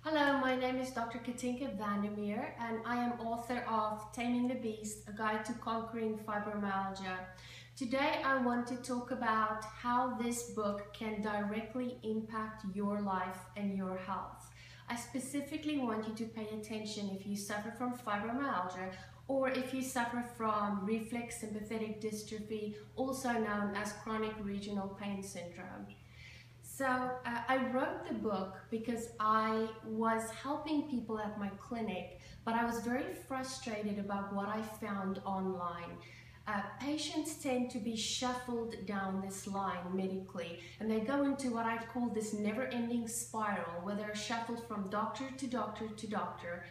Hello, my name is Dr. Katinka and I am author of Taming the Beast, A Guide to Conquering Fibromyalgia. Today I want to talk about how this book can directly impact your life and your health. I specifically want you to pay attention if you suffer from fibromyalgia or if you suffer from reflex sympathetic dystrophy, also known as chronic regional pain syndrome. So I wrote the book because I was helping people at my clinic, but I was very frustrated about what I found online. Patients tend to be shuffled down this line medically, and they go into what I call this never-ending spiral where they're shuffled from doctor to doctor to doctor.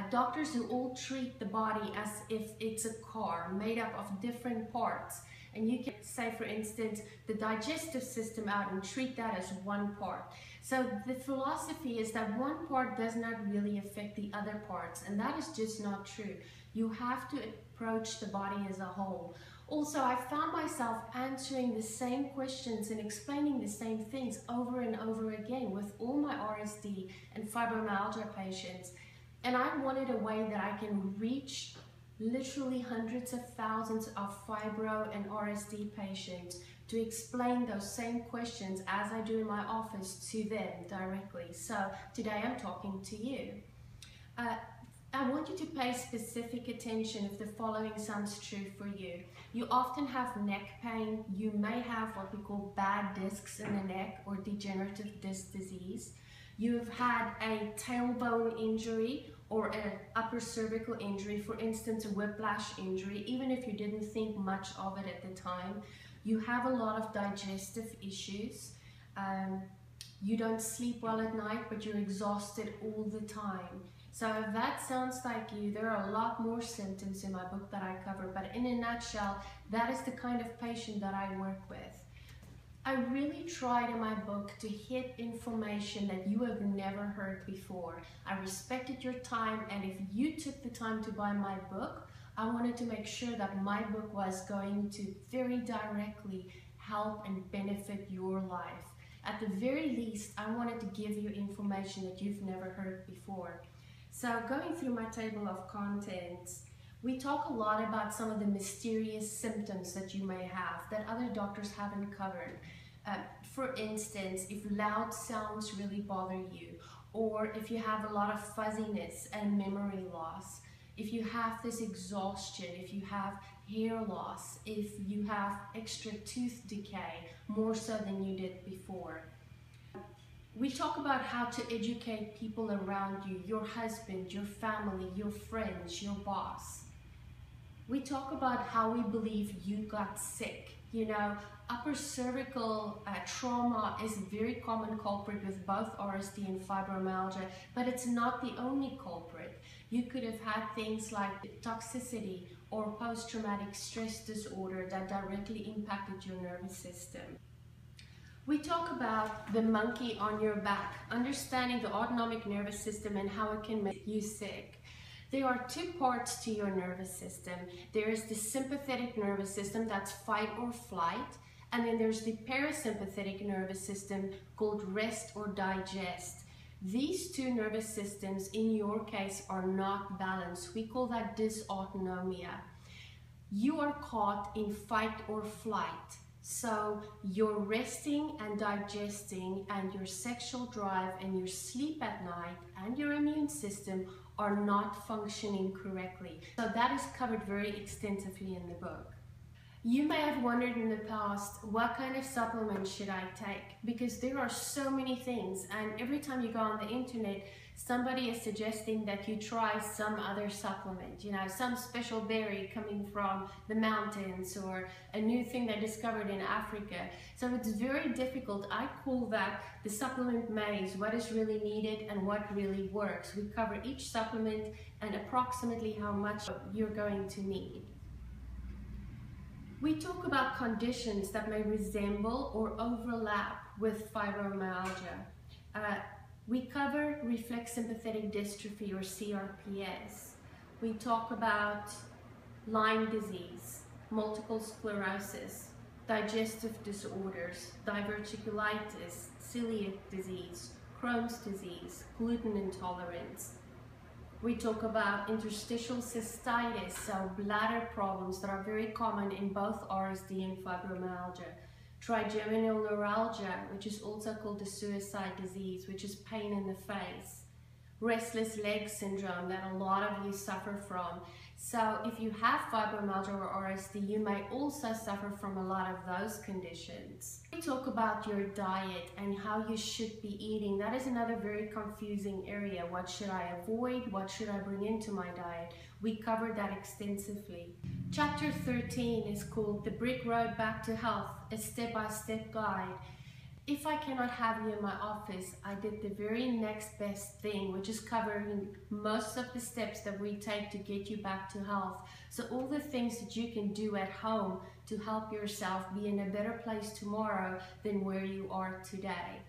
Doctors who all treat the body as if it's a car made up of different parts. And you can say, for instance, the digestive system out and treat that as one part. So the philosophy is that one part does not really affect the other parts, and that is just not true. You have to approach the body as a whole. Also, I found myself answering the same questions and explaining the same things over and over again with all my RSD and fibromyalgia patients. And I wanted a way that I can reach literally hundreds of thousands of fibro and RSD patients to explain those same questions as I do in my office to them directly. So today I'm talking to you. I want you to pay specific attention if the following sounds true for you. You often have neck pain. You may have what we call bad discs in the neck or degenerative disc disease. You've had a tailbone injury or an upper cervical injury, for instance, a whiplash injury, even if you didn't think much of it at the time. You have a lot of digestive issues. You don't sleep well at night, but you're exhausted all the time. So if that sounds like you, there are a lot more symptoms in my book that I cover, but in a nutshell, that is the kind of patient that I work with. I really tried in my book to hit information that you have never heard before. I respected your time, and if you took the time to buy my book, I wanted to make sure that my book was going to very directly help and benefit your life. At the very least, I wanted to give you information that you've never heard before. So going through my table of contents, we talk a lot about some of the mysterious symptoms that you may have that other doctors haven't covered. For instance, if loud sounds really bother you, or if you have a lot of fuzziness and memory loss, if you have this exhaustion, if you have hair loss, if you have extra tooth decay, more so than you did before. We talk about how to educate people around you, your husband, your family, your friends, your boss. We talk about how we believe you got sick. You know, upper cervical trauma is a very common culprit with both RSD and fibromyalgia, but it's not the only culprit. You could have had things like toxicity or post-traumatic stress disorder that directly impacted your nervous system. We talk about the monkey on your back, understanding the autonomic nervous system and how it can make you sick. There are two parts to your nervous system. There is the sympathetic nervous system, that's fight or flight, and then there's the parasympathetic nervous system called rest or digest. These two nervous systems, in your case, are not balanced. We call that dysautonomia. You are caught in fight or flight. So you're resting and digesting, and your sexual drive and your sleep at night and your immune system are not functioning correctly. So that is covered very extensively in the book. You may have wondered in the past, what kind of supplements should I take? Because there are so many things, and every time you go on the internet, somebody is suggesting that you try some other supplement, you know, some special berry coming from the mountains or a new thing they discovered in Africa. So it's very difficult. I call that the supplement maze, what is really needed and what really works. We cover each supplement and approximately how much you're going to need. We talk about conditions that may resemble or overlap with fibromyalgia. We cover reflex sympathetic dystrophy or CRPS. We talk about Lyme disease, multiple sclerosis, digestive disorders, diverticulitis, celiac disease, Crohn's disease, gluten intolerance. We talk about interstitial cystitis, so bladder problems that are very common in both RSD and fibromyalgia. Trigeminal neuralgia, which is also called the suicide disease, which is pain in the face. Restless leg syndrome that a lot of you suffer from. So if you have fibromyalgia or RSD, you may also suffer from a lot of those conditions. We talk about your diet and how you should be eating. That is another very confusing area. What should I avoid? What should I bring into my diet? We covered that extensively. Chapter 13 is called The Brick Road Back to Health, a step-by-step guide. If I cannot have you in my office, I did the very next best thing, which is covering most of the steps that we take to get you back to health. So all the things that you can do at home to help yourself be in a better place tomorrow than where you are today.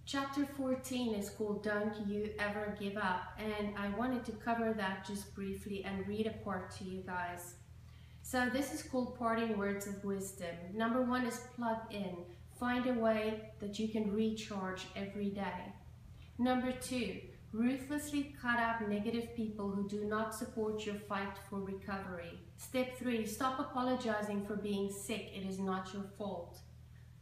Chapter 14 is called Don't You Ever Give Up, and I wanted to cover that just briefly and read a part to you guys. So this is called Parting Words of Wisdom. Number 1 is plug in. Find a way that you can recharge every day. Number 2, ruthlessly cut out negative people who do not support your fight for recovery. Step 3, stop apologizing for being sick. It is not your fault.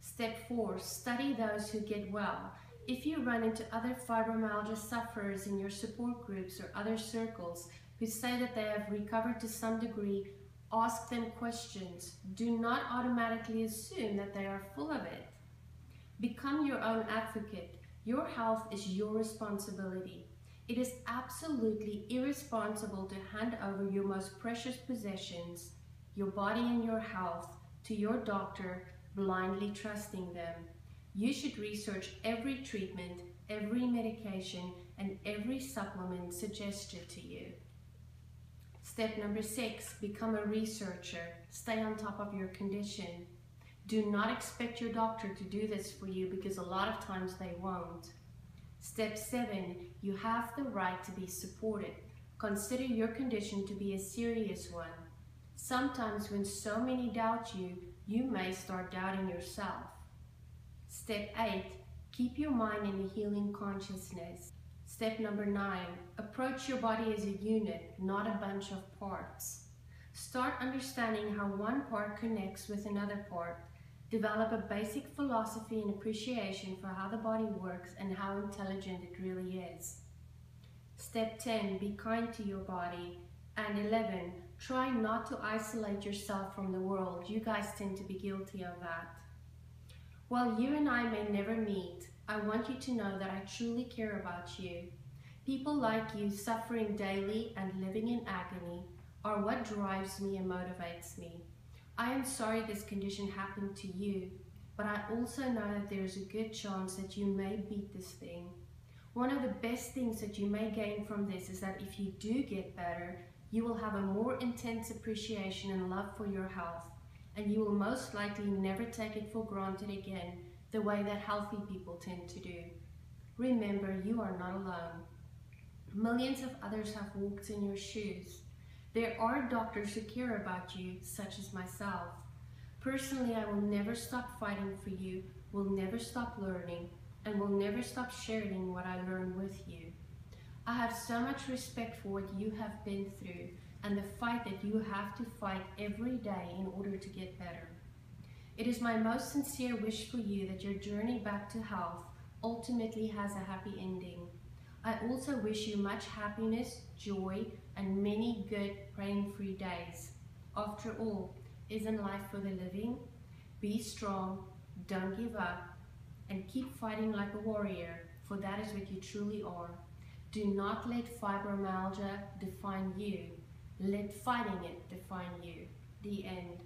Step 4, study those who get well. If you run into other fibromyalgia sufferers in your support groups or other circles who say that they have recovered to some degree, ask them questions. Do not automatically assume that they are full of it. Become your own advocate. Your health is your responsibility. It is absolutely irresponsible to hand over your most precious possessions, your body and your health, to your doctor, blindly trusting them. You should research every treatment, every medication, and every supplement suggested to you. Step number 6, become a researcher. Stay on top of your condition. Do not expect your doctor to do this for you because a lot of times they won't. Step 7, you have the right to be supported. Consider your condition to be a serious one. Sometimes when so many doubt you, you may start doubting yourself. Step 8, keep your mind in a healing consciousness. Step number 9, approach your body as a unit, not a bunch of parts. Start understanding how one part connects with another part. Develop a basic philosophy and appreciation for how the body works and how intelligent it really is. Step 10, be kind to your body. And 11, try not to isolate yourself from the world. You guys tend to be guilty of that. While you and I may never meet, I want you to know that I truly care about you. People like you suffering daily and living in agony are what drives me and motivates me. I am sorry this condition happened to you, but I also know that there is a good chance that you may beat this thing. One of the best things that you may gain from this is that if you do get better, you will have a more intense appreciation and love for your health, and you will most likely never take it for granted again, the way that healthy people tend to do. Remember, you are not alone. Millions of others have walked in your shoes. There are doctors who care about you, such as myself. Personally, I will never stop fighting for you, will never stop learning, and will never stop sharing what I learn with you. I have so much respect for what you have been through and the fight that you have to fight every day in order to get better. It is my most sincere wish for you that your journey back to health ultimately has a happy ending. I also wish you much happiness, joy, and many good pain-free days. After all, isn't life for the living? Be strong, don't give up, and keep fighting like a warrior, for that is what you truly are. Do not let fibromyalgia define you. Let fighting it define you. The end.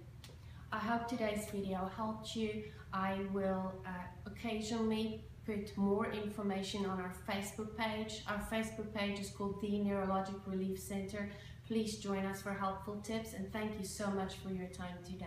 I hope today's video helped you. I will occasionally put more information on our Facebook page. Our Facebook page is called the Neurological Relief Center. Please join us for helpful tips, and thank you so much for your time today.